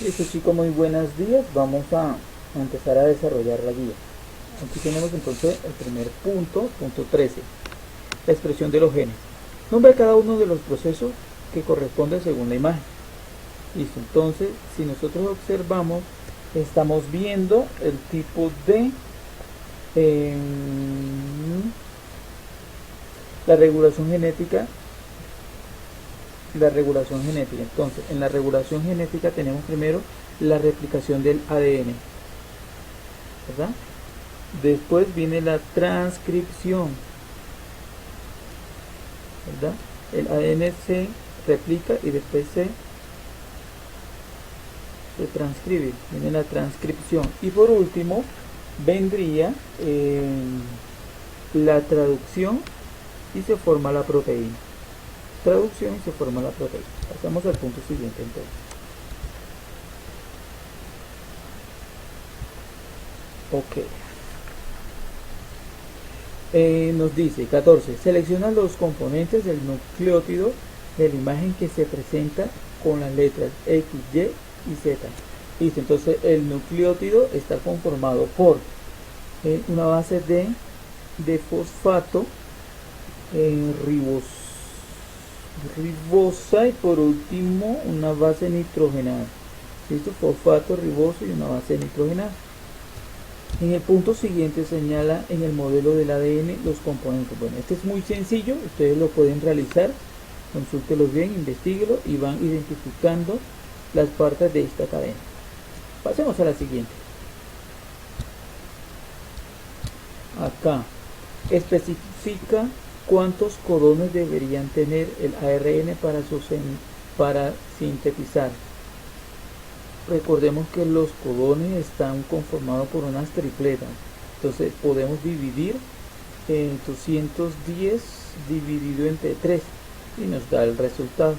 Listo chicos, muy buenos días. Vamos a empezar a desarrollar la guía. Aquí tenemos entonces el primer punto, punto 13, la expresión de los genes. Nombra cada uno de los procesos que corresponden según la imagen. Listo, entonces si nosotros observamos, estamos viendo el tipo de la regulación genética. Entonces, en la regulación genética tenemos primero la replicación del ADN, ¿verdad? Después viene la transcripción, ¿verdad? El ADN se replica y después se transcribe, viene la transcripción. Y por último vendría la traducción y se forma la proteína. Traducción y se forma la proteína. Pasamos al punto siguiente entonces. Ok. Nos dice 14. Selecciona los componentes del nucleótido de la imagen que se presenta con las letras X, Y y Z. Listo, entonces el nucleótido está conformado por una base de fosfato ribosa y por último una base nitrogenada. Listo, fosfato riboso y una base nitrogenada. En el punto siguiente señala en el modelo del ADN los componentes. Bueno, este es muy sencillo, ustedes lo pueden realizar, consúltelo bien, investiguelo y van identificando las partes de esta cadena. Pasemos a la siguiente. Acá especifica cuántos codones deberían tener el ARN para sintetizar. Recordemos que los codones están conformados por unas tripletas, entonces podemos dividir en 210 dividido entre 3 y nos da el resultado.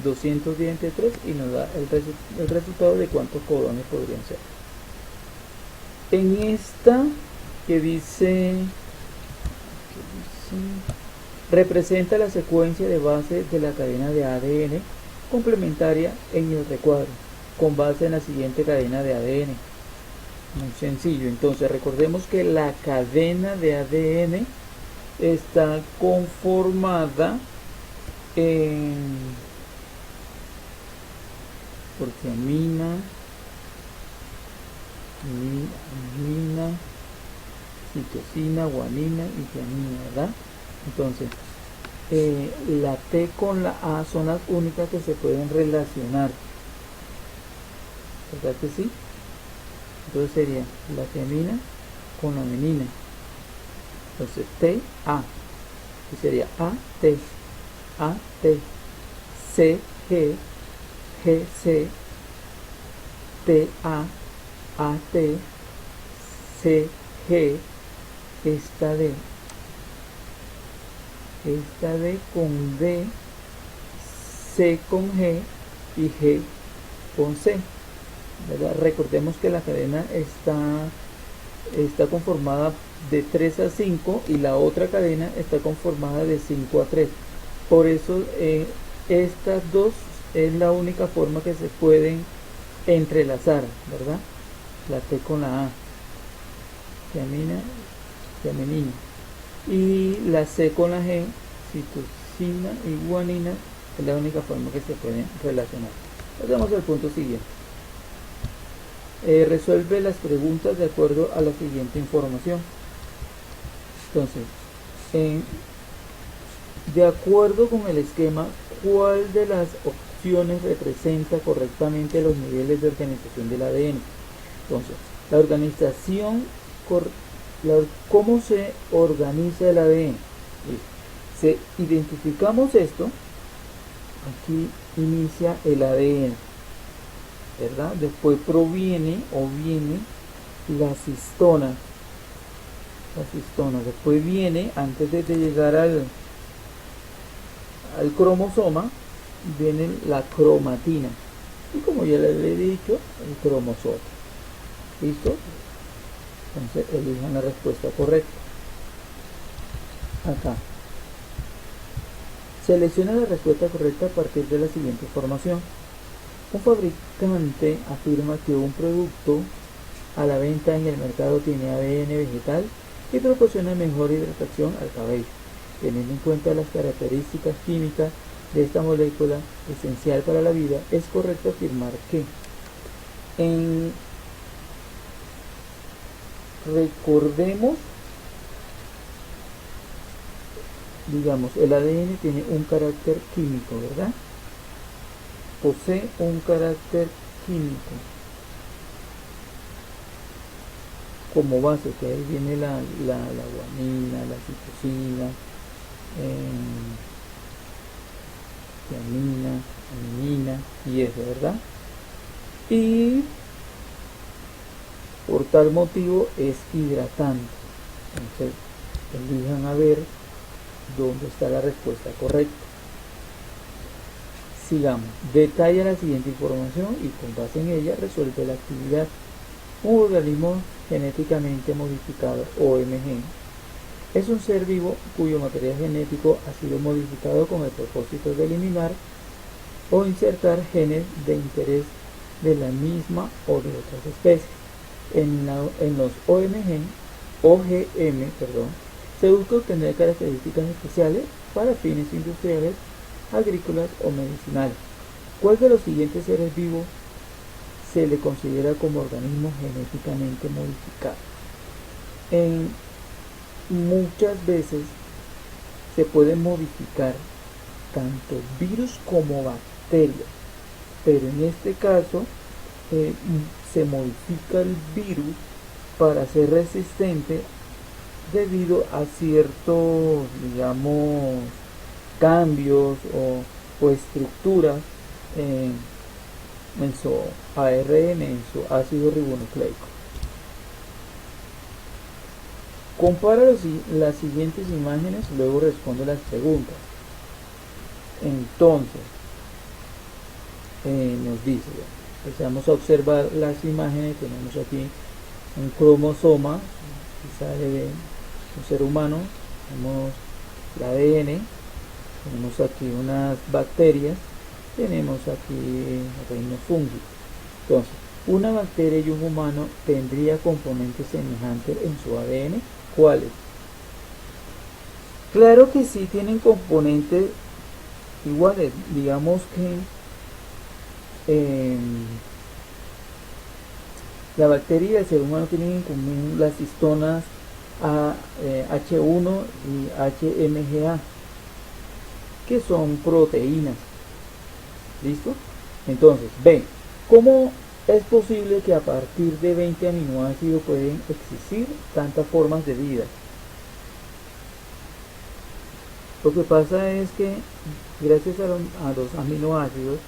210 entre 3 y nos da el resultado de cuántos codones podrían ser. En esta que dice representa la secuencia de base de la cadena de ADN complementaria en el recuadro con base en la siguiente cadena de ADN. Muy sencillo, entonces recordemos que la cadena de ADN está conformada por tiamina, citosina, guanina y tiamina, ¿verdad? Entonces, la T con la A son las únicas que se pueden relacionar, ¿verdad que sí? Entonces sería la tiamina con la menina. Entonces TA, y sería AT, CG, GC, TA, AT, CG, esta D con D, C con G y G con C, ¿verdad? Recordemos que la cadena está conformada de 3 a 5 y la otra cadena está conformada de 5 a 3. Por eso estas dos es la única forma que se pueden entrelazar, ¿verdad? La T con la A, tiamina, tiaminina, y la C con la G, citosina y guanina, es la única forma que se pueden relacionar. Pasamos al punto siguiente. Resuelve las preguntas de acuerdo a la siguiente información. Entonces, de acuerdo con el esquema, ¿cuál de las opciones representa correctamente los niveles de organización del ADN? Entonces, la organización, ¿cómo se organiza el ADN? Si identificamos esto, aquí inicia el ADN, ¿verdad? Después viene la histona. Después viene, antes de llegar al cromosoma, viene la cromatina. Y como ya les he dicho, el cromosoma. ¿Listo? Entonces elijan la respuesta correcta. Acá. Selecciona la respuesta correcta a partir de la siguiente información. Un fabricante afirma que un producto a la venta en el mercado tiene ADN vegetal y proporciona mejor hidratación al cabello. Teniendo en cuenta las características químicas de esta molécula esencial para la vida, es correcto afirmar que recordemos, digamos, el ADN tiene un carácter químico, ¿verdad? Posee un carácter químico como base, que ahí viene la guanina, la citosina, tiamina, adenina y eso, ¿verdad? Y por tal motivo es hidratante. Entonces, elijan a ver dónde está la respuesta correcta. Sigamos. Detalla la siguiente información y con base en ella resuelve la actividad. Un organismo genéticamente modificado, OMG, es un ser vivo cuyo material genético ha sido modificado con el propósito de eliminar o insertar genes de interés de la misma o de otras especies. En los OGM, se busca obtener características especiales para fines industriales, agrícolas o medicinales. ¿Cuál de los siguientes seres vivos se le considera como organismo genéticamente modificado? Muchas veces se pueden modificar tanto virus como bacterias, pero en este caso se modifica el virus para ser resistente debido a ciertos, digamos, cambios o estructuras en su ARN, en su ácido ribonucleico. Compara las siguientes imágenes y luego responde las preguntas. Entonces, nos dice, empezamos a observar las imágenes. Tenemos aquí un cromosoma que sale de un ser humano, tenemos el ADN, tenemos aquí unas bacterias, tenemos aquí el reino fúngico. Entonces, una bacteria y un humano tendría componentes semejantes en su ADN. ¿Cuáles? Claro que sí tienen componentes iguales. Digamos que la bacteria y el ser humano tienen en común las histonas H1 y HMGA, que son proteínas. ¿Listo? Entonces, ven, ¿cómo es posible que a partir de 20 aminoácidos pueden existir tantas formas de vida? Lo que pasa es que gracias a los aminoácidos,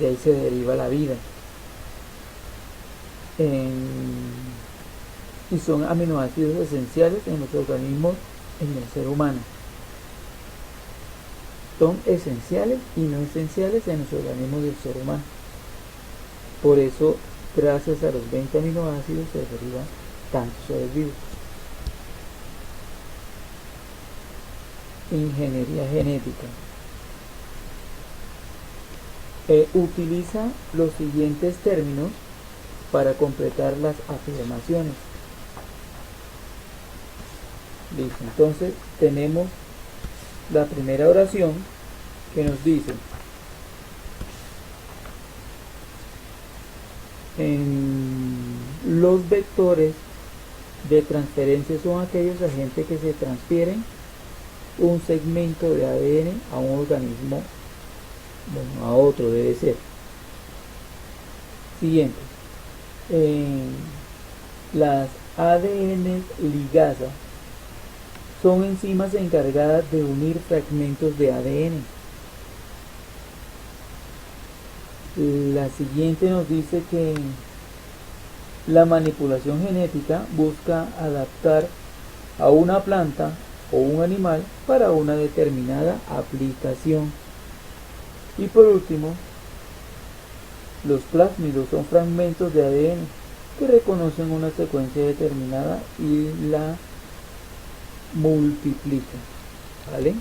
de ahí se deriva la vida. Y son aminoácidos esenciales en los organismos, en el ser humano. Son esenciales y no esenciales en los organismos del ser humano. Por eso, gracias a los 20 aminoácidos se derivan tantos seres vivos. Ingeniería genética. Utiliza los siguientes términos para completar las afirmaciones. Listo, entonces tenemos la primera oración que nos dice: los vectores de transferencia son aquellos agentes que se transfieren un segmento de ADN a un organismo, bueno, a otro debe ser. Siguiente. Las ADN ligasa son enzimas encargadas de unir fragmentos de ADN. La siguiente nos dice que la manipulación genética busca adaptar a una planta o un animal para una determinada aplicación. Y por último, los plásmidos son fragmentos de ADN que reconocen una secuencia determinada y la multiplican. ¿Vale?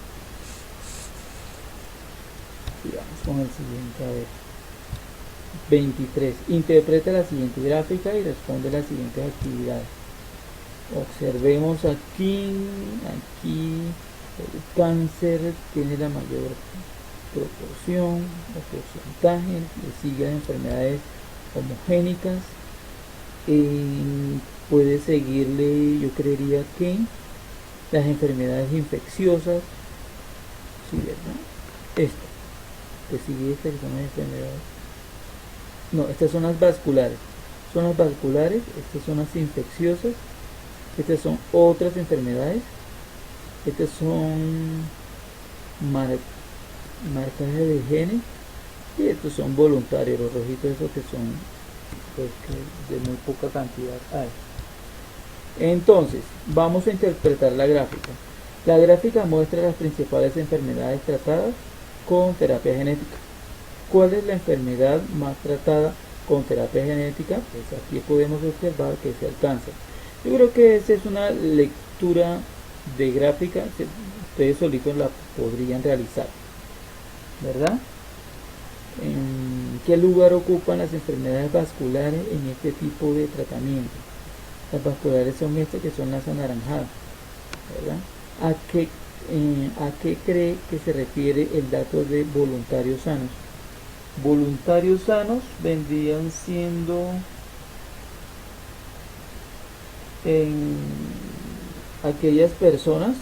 Sigamos con el siguiente, a ver. 23. Interpreta la siguiente gráfica y responde las siguientes actividades. Observemos aquí el cáncer tiene la mayor proporción o porcentaje, le sigue las enfermedades homogénicas, puede seguirle, yo creería que las enfermedades infecciosas, sí, ¿verdad? Esta, pues sigue esta que son las enfermedades, no, estas son las vasculares, estas son las infecciosas, estas son otras enfermedades, estas son marcajes de genes y estos son voluntarios, los rojitos esos que son pues, que de muy poca cantidad hay. Entonces vamos a interpretar la gráfica. La gráfica muestra las principales enfermedades tratadas con terapia genética. ¿Cuál es la enfermedad más tratada con terapia genética? Pues aquí podemos observar que es el cáncer. Yo creo que esa es una lectura de gráfica que ustedes solitos la podrían realizar, ¿verdad? ¿En qué lugar ocupan las enfermedades vasculares en este tipo de tratamiento? Las vasculares son estas que son las anaranjadas, ¿verdad? ¿A qué cree que se refiere el dato de voluntarios sanos? Voluntarios sanos vendrían siendo en aquellas personas,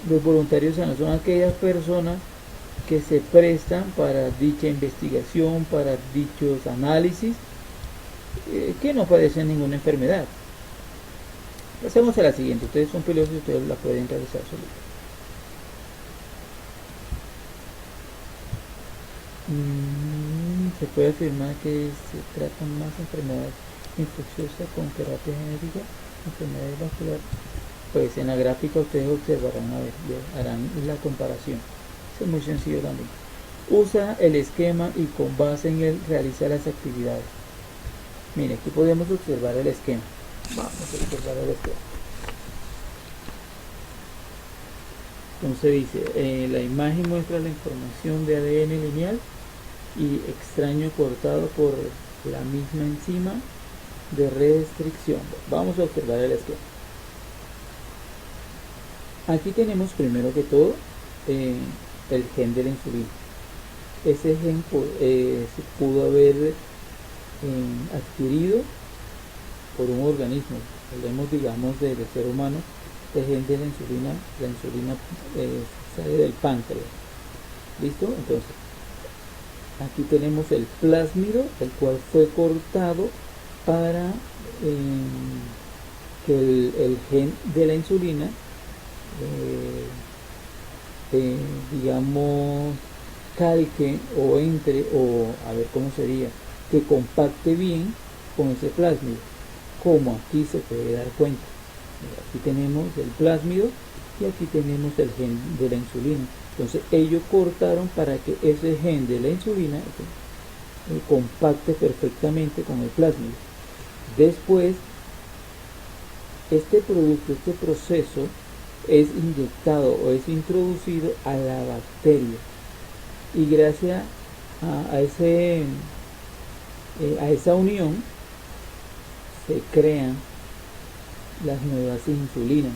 los voluntarios sanos son aquellas personas que se prestan para dicha investigación, para dichos análisis, que no padecen ninguna enfermedad. Pasemos a la siguiente. Ustedes son pilotos y ustedes la pueden realizar solitos. Se puede afirmar que se tratan más enfermedades infecciosas con terapia genética, enfermedades vasculares. Pues en la gráfica ustedes observarán, a ver, harán la comparación. Es muy sencillo también. Usa el esquema y con base en él realiza las actividades. Mire, aquí podemos observar el esquema. Vamos a observar el esquema. Entonces dice, la imagen muestra la información de ADN lineal y extraño cortado por la misma enzima de restricción. Vamos a observar el esquema. Aquí tenemos primero que todo el gen de la insulina. Ese gen se pudo haber adquirido por un organismo, hablemos digamos del ser humano. El gen de la insulina sale del páncreas. ¿Listo? Entonces, aquí tenemos el plásmido, el cual fue cortado para que el gen de la insulina digamos calque o entre, o a ver cómo sería, que compacte bien con ese plásmido, como aquí se puede dar cuenta. Aquí tenemos el plásmido y aquí tenemos el gen de la insulina. Entonces ellos cortaron para que ese gen de la insulina compacte perfectamente con el plásmido. Después este producto, este proceso es inyectado o es introducido a la bacteria y gracias a esa unión se crean las nuevas insulinas.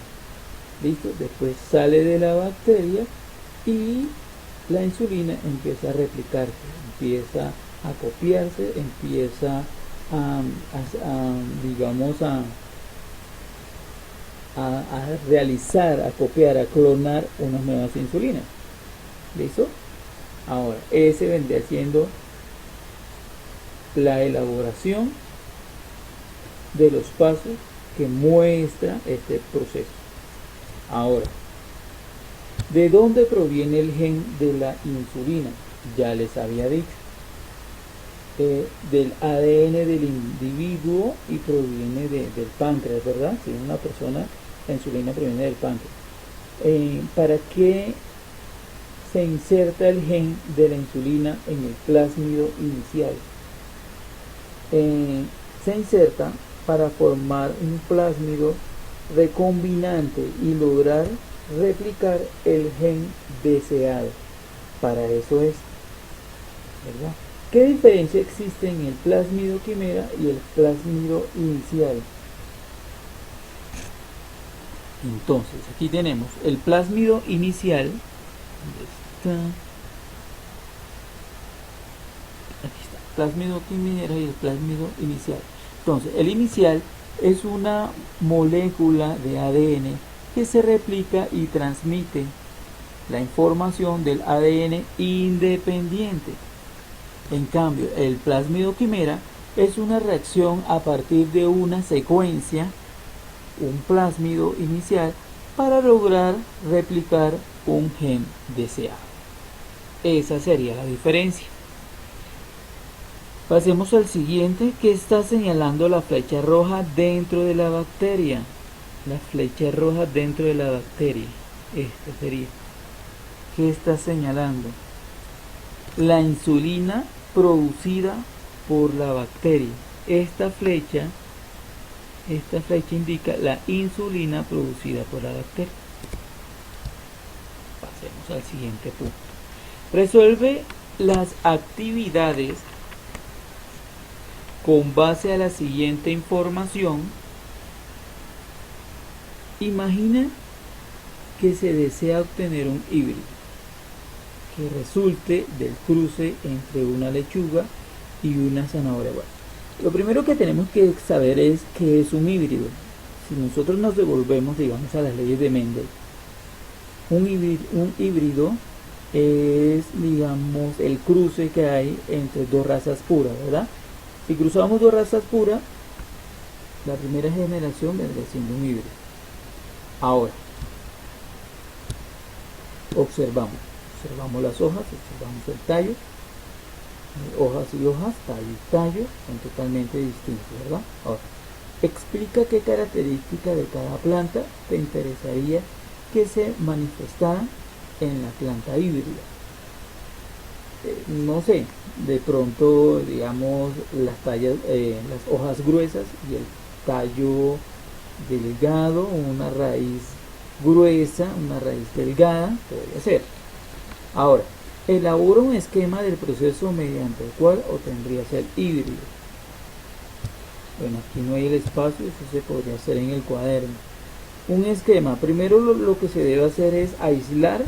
¿Listo? Después sale de la bacteria y la insulina empieza a replicarse, empieza a copiarse, empieza a realizar, a copiar, a clonar unas nuevas insulinas. ¿Listo? Ahora, ese vendría siendo la elaboración de los pasos que muestra este proceso. Ahora, ¿de dónde proviene el gen de la insulina? Ya les había dicho, del ADN del individuo y proviene del páncreas, ¿verdad? Si una persona, la insulina proviene del páncreas. ¿Para qué se inserta el gen de la insulina en el plásmido inicial? Se inserta para formar un plásmido recombinante y lograr replicar el gen deseado. Para eso es. ¿verdad? ¿Qué diferencia existe en el plásmido quimera y el plásmido inicial? Entonces, aquí tenemos el plásmido inicial. ¿Dónde está? Aquí está, plásmido quimera y el plásmido inicial. Entonces, el inicial es una molécula de ADN que se replica y transmite la información del ADN independiente. En cambio, el plásmido quimera es una reacción a partir de una secuencia, un plásmido inicial, para lograr replicar un gen deseado. Esa sería la diferencia. Pasemos al siguiente, que está señalando la flecha roja dentro de la bacteria. La flecha roja dentro de la bacteria. Esta sería. ¿Qué está señalando? La insulina producida por la bacteria. Esta flecha indica la insulina producida por la bacteria. Pasemos al siguiente punto. Resuelve las actividades con base a la siguiente información. Imagina que se desea obtener un híbrido que resulte del cruce entre una lechuga y una zanahoria. Bueno, lo primero que tenemos que saber es qué es un híbrido. Si nosotros nos devolvemos, digamos, a las leyes de Mendel, un híbrido es, digamos, el cruce que hay entre dos razas puras, ¿verdad? Si cruzamos dos razas puras, la primera generación vendría siendo un híbrido. Ahora, observamos las hojas, observamos el tallo, hojas y hojas, tallo y tallo, son totalmente distintos, ¿verdad? Ahora, explica qué característica de cada planta te interesaría que se manifestaran en la planta híbrida. No sé, de pronto, digamos, las hojas gruesas y el tallo delgado, una raíz gruesa, una raíz delgada, podría ser. Ahora, elabora un esquema del proceso mediante el cual obtendrías el híbrido. Bueno, aquí no hay el espacio, eso se podría hacer en el cuaderno. Un esquema, primero lo que se debe hacer es aislar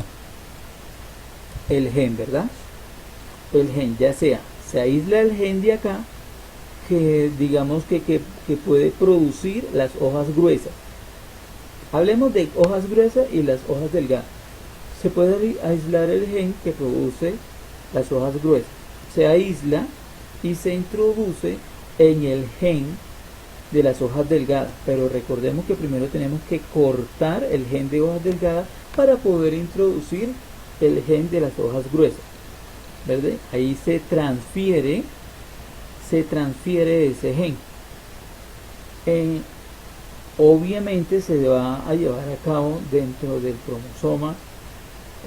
el gen, ¿verdad? El gen, ya sea, se aísla el gen de acá, que digamos que puede producir las hojas gruesas. Hablemos de hojas gruesas y las hojas delgadas. Se puede aislar el gen que produce las hojas gruesas. Se aísla y se introduce en el gen de las hojas delgadas. Pero recordemos que primero tenemos que cortar el gen de hojas delgadas para poder introducir el gen de las hojas gruesas. ¿Verdad? Ahí se transfiere ese gen. Obviamente se va a llevar a cabo dentro del cromosoma,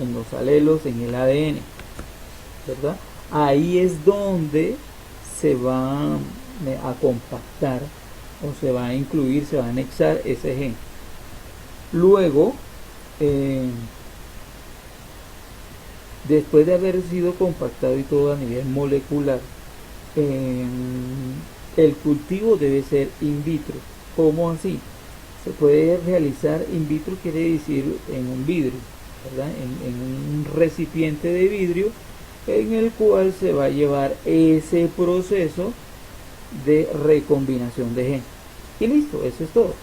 en los alelos, en el ADN, ¿verdad? Ahí es donde se va a compactar o se va a incluir, se va a anexar ese gen. Luego, después de haber sido compactado y todo a nivel molecular, el cultivo debe ser in vitro. ¿Cómo así? Se puede realizar in vitro, quiere decir en un vidrio, ¿verdad? En un recipiente de vidrio en el cual se va a llevar ese proceso de recombinación de gen. Y listo, eso es todo.